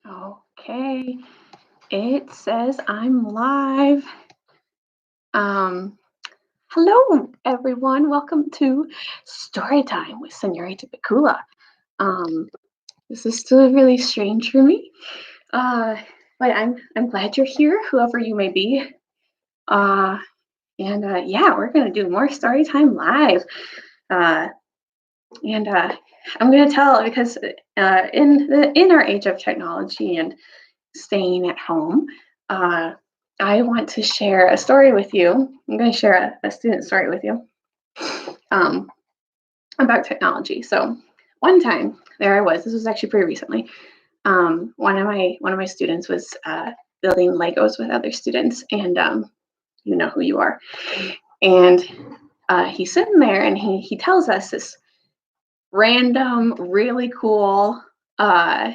Okay, it says I'm live. Um, Hello everyone. Welcome to Storytime with Srta Pikula. Um, this is still really strange for me. Uh, but I'm glad you're here, whoever you may be. Uh, and yeah, we're gonna do more Storytime live. Uh, and I'm gonna tell because in our age of technology and staying at home, uh, I want to share a story with you. I'm going to share a student story with you um, about technology. So one time, there I was. This was actually pretty recently. One of my students was building Legos with other students, and you know who you are. And he's sitting there, and he tells us this random, really cool uh,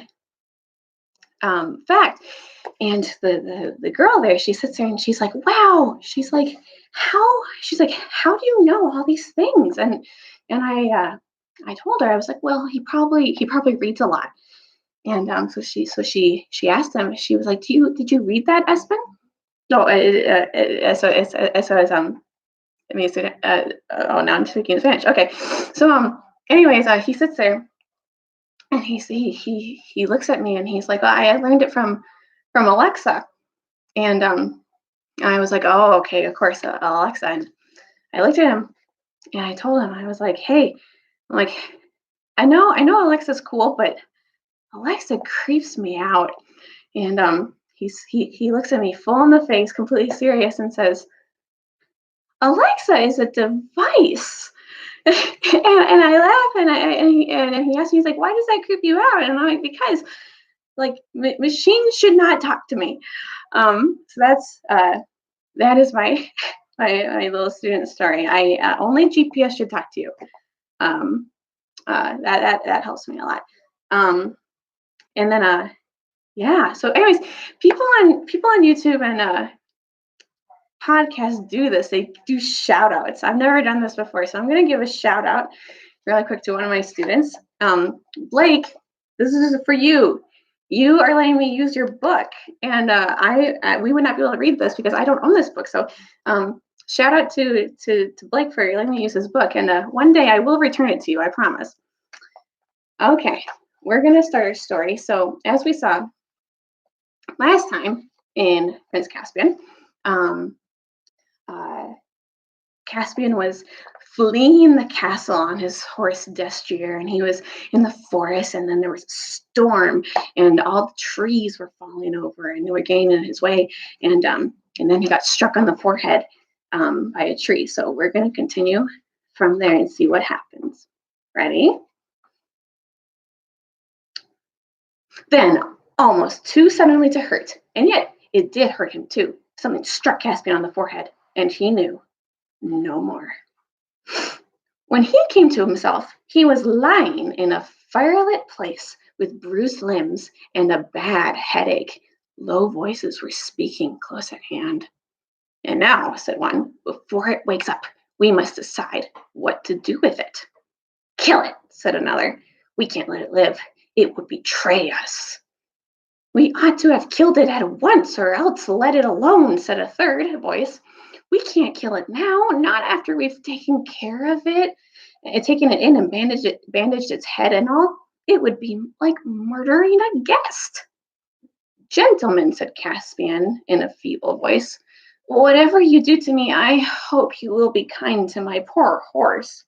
fact. And the girl there, she sits there and she's like, wow. How do you know all these things? And I told her, I was like, well, he probably reads a lot. And so she asked him. She was like, did you read that, Espen? No, I mean, oh, now I'm speaking Spanish. Okay, so anyways, he sits there and he looks at me and he's like, well, I learned it from Alexa. And I was like, oh, okay, of course, Alexa. And I looked at him and I told him, I was like, hey, I'm like, I know Alexa's cool, but Alexa creeps me out. And he looks at me full in the face, completely serious, and says, Alexa is a device. And I laugh, and he asked me, he's like, why does that creep you out? And I'm like, because like machines should not talk to me. So that is my my little student story. I only GPS should talk to you. Um, that helps me a lot. Um, and then yeah. So anyways, people on YouTube and podcasts do this. They do shout outs. I've never done this before, so I'm gonna give a shout out really quick to one of my students. Blake, this is for you. You are letting me use your book, and we would not be able to read this because I don't own this book. So shout out to Blake for letting me use his book, and one day I will return it to you. I promise. Okay, we're gonna start our story. So as we saw last time in Prince Caspian, um, uh, Caspian was fleeing the castle on his horse Destrier, and he was in the forest, and then there was a storm, and all the trees were falling over, and they were getting in his way, and then he got struck on the forehead by a tree. So we're going to continue from there and see what happens. Ready? Then, almost too suddenly to hurt, and yet it did hurt him too. Something struck Caspian on the forehead, and he knew no more. When he came to himself, he was lying in a firelit place with bruised limbs and a bad headache. Low voices were speaking close at hand. And now, said one, before it wakes up, we must decide what to do with it. Kill it, said another. We can't let it live. It would betray us. We ought to have killed it at once, or else let it alone, said a third voice. We can't kill it now, not after we've taken care of it, taken it in and bandaged its head and all. It would be like murdering a guest. Gentlemen, said Caspian in a feeble voice, whatever you do to me, I hope you will be kind to my poor horse.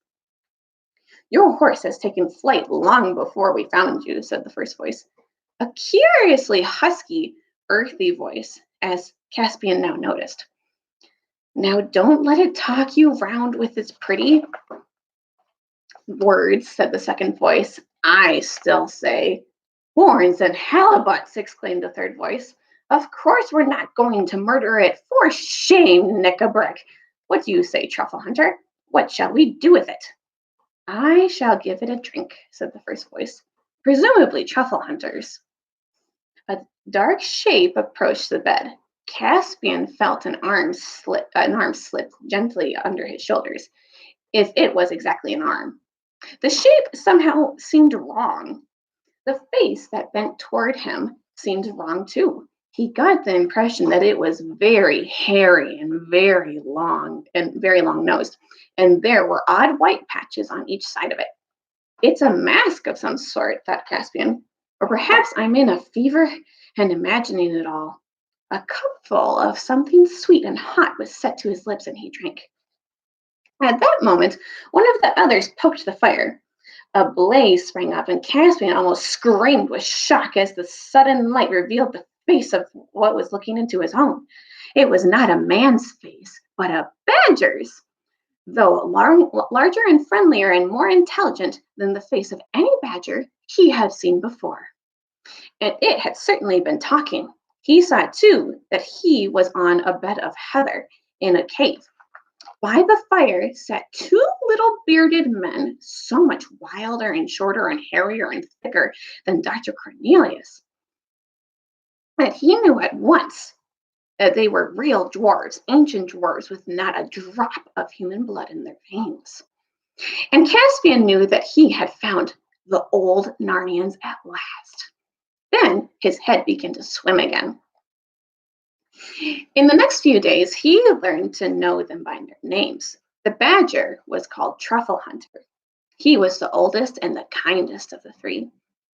Your horse has taken flight long before we found you, said the first voice. A curiously husky, earthy voice, as Caspian now noticed. Now don't let it talk you round with its pretty words, said the second voice. I still say, horns and halibuts, exclaimed the third voice. Of course we're not going to murder it. For shame, Nickabrick. What do you say, Truffle Hunter? What shall we do with it? I shall give it a drink, said the first voice. Presumably Truffle Hunters. A dark shape approached the bed. Caspian felt an arm slip gently under his shoulders, if it was exactly an arm. The shape somehow seemed wrong. The face that bent toward him seemed wrong too. He got the impression that it was very hairy and very long nosed, and there were odd white patches on each side of it. It's a mask of some sort, thought Caspian. Or perhaps I'm in a fever and imagining it all. A cupful of something sweet and hot was set to his lips, and he drank. At that moment, one of the others poked the fire. A blaze sprang up, and Caspian almost screamed with shock as the sudden light revealed the face of what was looking into his home. It was not a man's face, but a badger's, though larger and friendlier and more intelligent than the face of any badger he had seen before. And it had certainly been talking. He saw, too, that he was on a bed of heather in a cave. By the fire sat two little bearded men, so much wilder and shorter and hairier and thicker than Dr. Cornelius, that he knew at once that they were real dwarves, ancient dwarves with not a drop of human blood in their veins. And Caspian knew that he had found the old Narnians at last. Then his head began to swim again. In the next few days, he learned to know them by their names. The badger was called Truffle Hunter. He was the oldest and the kindest of the three.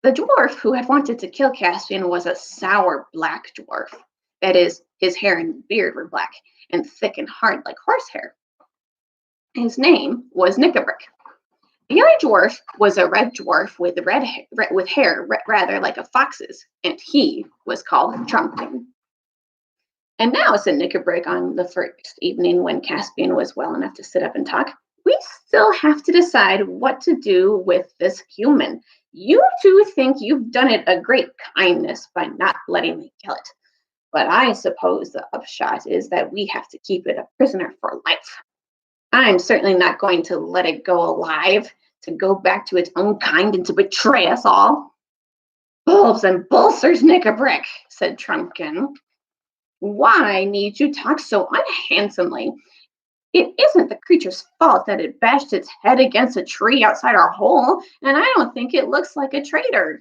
The dwarf who had wanted to kill Caspian was a sour black dwarf. That is, his hair and beard were black and thick and hard like horsehair. His name was Knickerbrick. The other dwarf was a red dwarf with hair rather like a fox's, and he was called Trumpkin. And now, said Knickerbrick on the first evening when Caspian was well enough to sit up and talk, we still have to decide what to do with this human. You two think you've done it a great kindness by not letting me kill it. But I suppose the upshot is that we have to keep it a prisoner for life. I'm certainly not going to let it go alive, to go back to its own kind and to betray us all. Bulbs and bolsters, Knickerbrick, said Trumpkin. Why need you talk so unhandsomely? It isn't the creature's fault that it bashed its head against a tree outside our hole, and I don't think it looks like a traitor.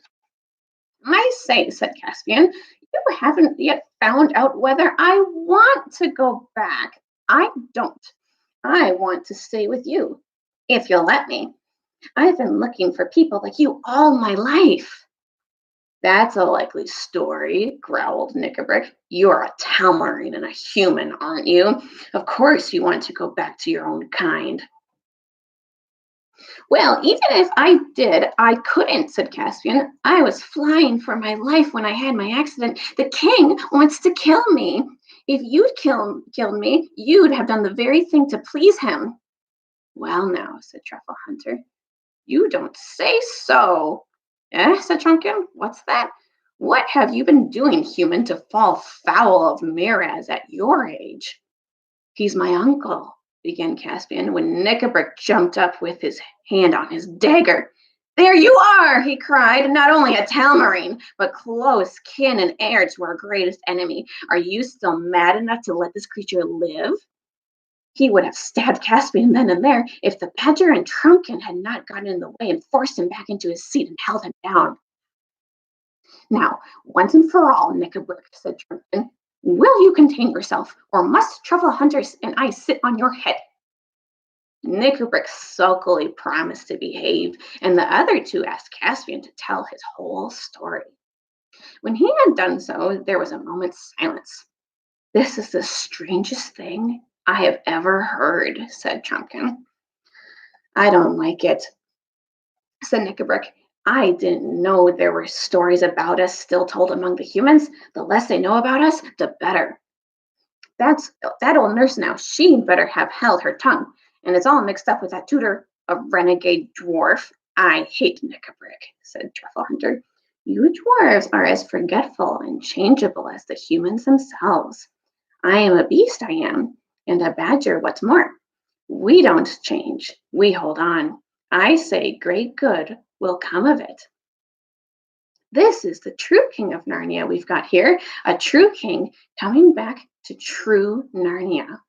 I say, said Caspian, you haven't yet found out whether I want to go back. I don't. I want to stay with you, if you'll let me. I've been looking for people like you all my life. That's a likely story, growled Knickerbrick. You're a Talmarine and a human, aren't you? Of course you want to go back to your own kind. Well, even if I did, I couldn't, said Caspian. I was flying for my life when I had my accident. The king wants to kill me. If you'd killed me, you'd have done the very thing to please him. Well, now, said Truffle Hunter, you don't say so. Eh, said Trumpkin, what's that? What have you been doing, human, to fall foul of Miraz at your age? He's my uncle, began Caspian, when Knickerbrick jumped up with his hand on his dagger. There you are, he cried, not only a Talmarine, but close kin and heir to our greatest enemy. Are you still mad enough to let this creature live? He would have stabbed Caspian then and there if the badger and Trumpkin had not gotten in the way and forced him back into his seat and held him down. Now, once and for all, Knickerbrick, said Trumpkin, will you contain yourself, or must Truffle Hunters and I sit on your head? Knickerbrick sulkily promised to behave, and the other two asked Caspian to tell his whole story. When he had done so, there was a moment's silence. This is the strangest thing I have ever heard, said Trumpkin. I don't like it, said Knickerbrick. I didn't know there were stories about us still told among the humans. The less they know about us, the better. That old nurse now, she better have held her tongue. And it's all mixed up with that tutor, a renegade dwarf. I hate Knickerbrick, said Truffle Hunter. You dwarves are as forgetful and changeable as the humans themselves. I am a beast, I am, and a badger, what's more. We don't change, we hold on. I say great good will come of it. This is the true king of Narnia we've got here, a true king coming back to true Narnia.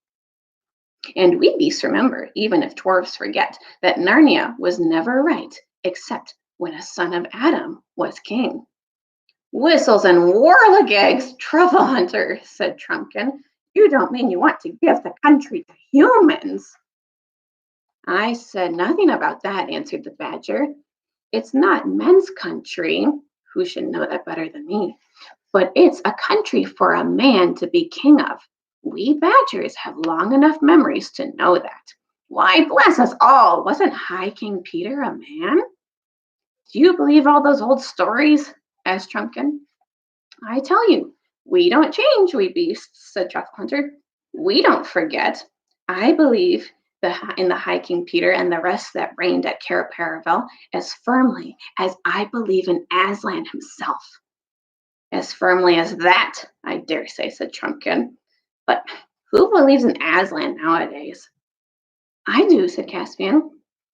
And we beasts remember, even if dwarves forget, that Narnia was never right, except when a son of Adam was king. Whistles and whirligigs, Truffle Hunter, said Trumpkin. You don't mean you want to give the country to humans? I said nothing about that, answered the badger. It's not men's country. Who should know that better than me? But it's a country for a man to be king of. We badgers have long enough memories to know that. Why, bless us all, wasn't High King Peter a man? Do you believe all those old stories? Asked Trumpkin. I tell you, we don't change, we beasts, said Truffle Hunter. We don't forget. I believe in the High King Peter and the rest that reigned at Caraparavel as firmly as I believe in Aslan himself. As firmly as that, I dare say, said Trumpkin. But who believes in Aslan nowadays? I do, said Caspian.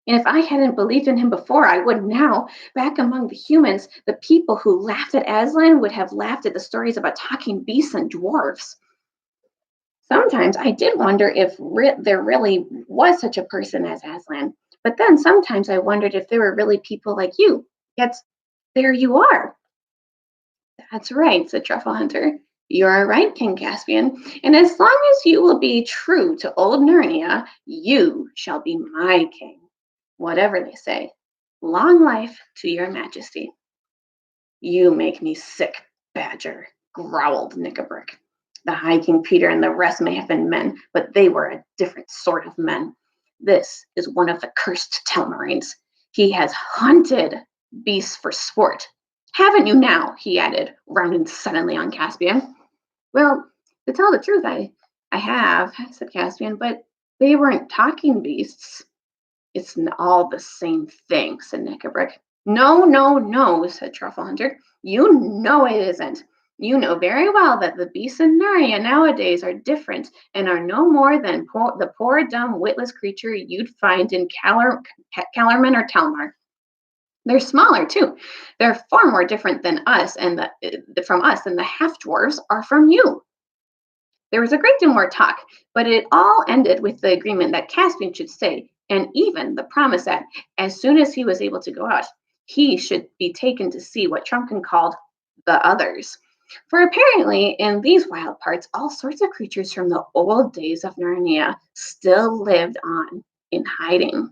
And if I hadn't believed in him before, I would now. Back among the humans, the people who laughed at Aslan would have laughed at the stories about talking beasts and dwarves. Sometimes I did wonder if there really was such a person as Aslan. But then sometimes I wondered if there were really people like you. Yet there you are. That's right, said Truffle Hunter. You are right, King Caspian, and as long as you will be true to old Narnia, you shall be my king. Whatever they say, long life to your majesty. You make me sick, Badger, growled Knickerbrick. The High King Peter and the rest may have been men, but they were a different sort of men. This is one of the cursed Telmarines. He has hunted beasts for sport. Haven't you now? He added, rounding suddenly on Caspian. Well, to tell the truth, I have, said Caspian, but they weren't talking beasts. It's all the same thing, said Knickerbrick. No, no, no, said Truffle Hunter. You know it isn't. You know very well that the beasts in Narnia nowadays are different and are no more than the poor, dumb, witless creature you'd find in Calormen or Telmar. They're smaller too. They're far more different than us, and from us than the half dwarves are from you. There was a great deal more talk, but it all ended with the agreement that Caspian should stay, and even the promise that, as soon as he was able to go out, he should be taken to see what Trumpkin called the others. For apparently, in these wild parts, all sorts of creatures from the old days of Narnia still lived on in hiding.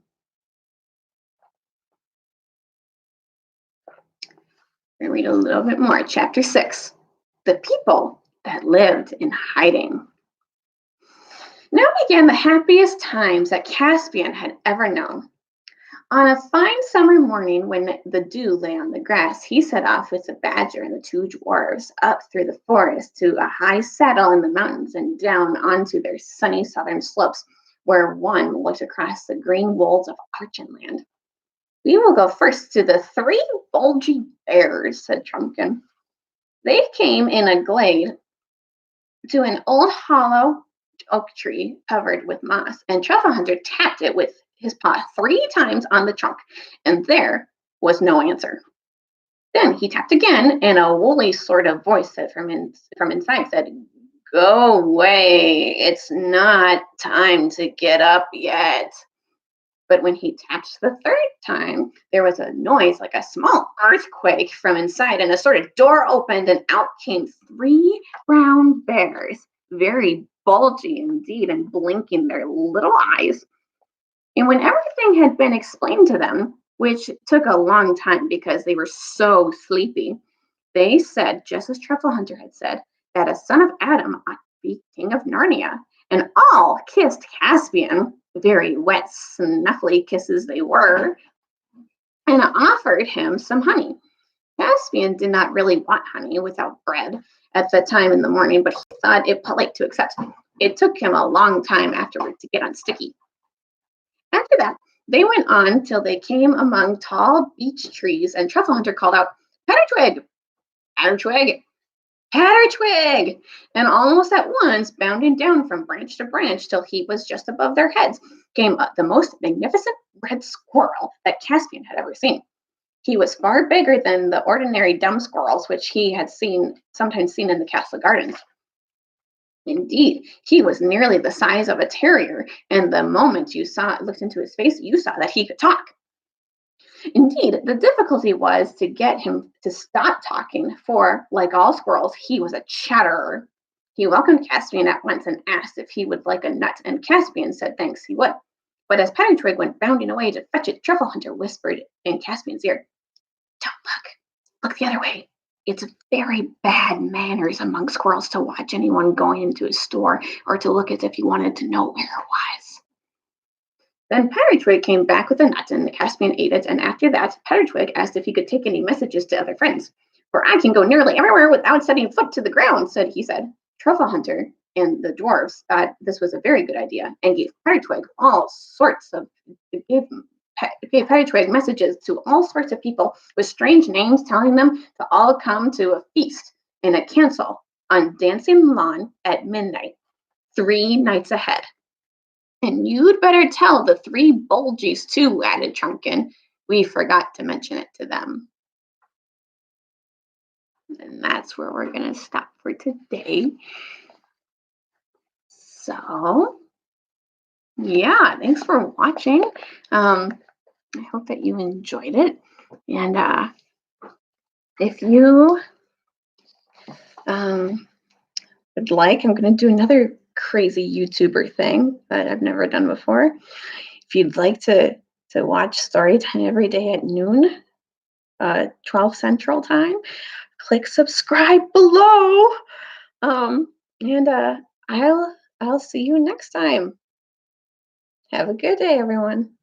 We're going to read a little bit more. Chapter 6, The People That Lived in Hiding. Now began the happiest times that Caspian had ever known. On a fine summer morning, when the dew lay on the grass, he set off with the badger and the two dwarves up through the forest to a high saddle in the mountains and down onto their sunny southern slopes, where one looked across the green wolds of Archenland. We will go first to the three bulgy bears, said Trumpkin. They came in a glade to an old hollow oak tree covered with moss, and Truffle Hunter tapped it with his paw 3 times on the trunk, and there was no answer. Then he tapped again, and a woolly sort of voice said from inside said, "Go away, it's not time to get up yet." But when he tapped the 3rd time, there was a noise like a small earthquake from inside, and a sort of door opened, and out came 3 brown bears, very bulgy indeed, and blinking their little eyes. And when everything had been explained to them, which took a long time because they were so sleepy, they said, just as Truffle Hunter had said, that a son of Adam ought to be king of Narnia, and all kissed Caspian, very wet, snuffly kisses they were, and offered him some honey. Caspian did not really want honey without bread at that time in the morning, but he thought it polite to accept. It took him a long time afterward to get on Sticky. After that, they went on till they came among tall beech trees, and Truffle Hunter called out, "Pattertwig! Pattertwig! Pattertwig!" And almost at once, bounding down from branch to branch till he was just above their heads, came the most magnificent red squirrel that Caspian had ever seen. He was far bigger than the ordinary dumb squirrels which he had sometimes seen in the castle gardens. Indeed, he was nearly the size of a terrier, and the moment you looked into his face, you saw that he could talk. Indeed, the difficulty was to get him to stop talking, for, like all squirrels, he was a chatterer. He welcomed Caspian at once and asked if he would like a nut, and Caspian said thanks he would. But as Pattytwig went bounding away to fetch it, Truffle Hunter whispered in Caspian's ear, "Don't look. Look the other way. It's very bad manners among squirrels to watch anyone going into a store or to look as if you wanted to know where it was." Then Pattytwig came back with a nut, and the Caspian ate it, and after that, Pattytwig asked if he could take any messages to other friends. "For I can go nearly everywhere without setting foot to the ground," he said. Truffle Hunter and the dwarves thought this was a very good idea and gave Pattytwig all sorts of gave, gave Pattytwig messages to all sorts of people with strange names, telling them to all come to a feast in a castle on Dancing Lawn at midnight, 3 nights ahead. "And you'd better tell the 3 Bulgies too," added Trunkin. "We forgot to mention it to them." And that's where we're going to stop for today. So, yeah, thanks for watching. I hope that you enjoyed it. And if you would like, I'm going to do another crazy YouTuber thing that I've never done before. If you'd like to watch Storytime every day at noon, 12 Central Time, click subscribe below. And I'll see you next time. Have a good day, everyone.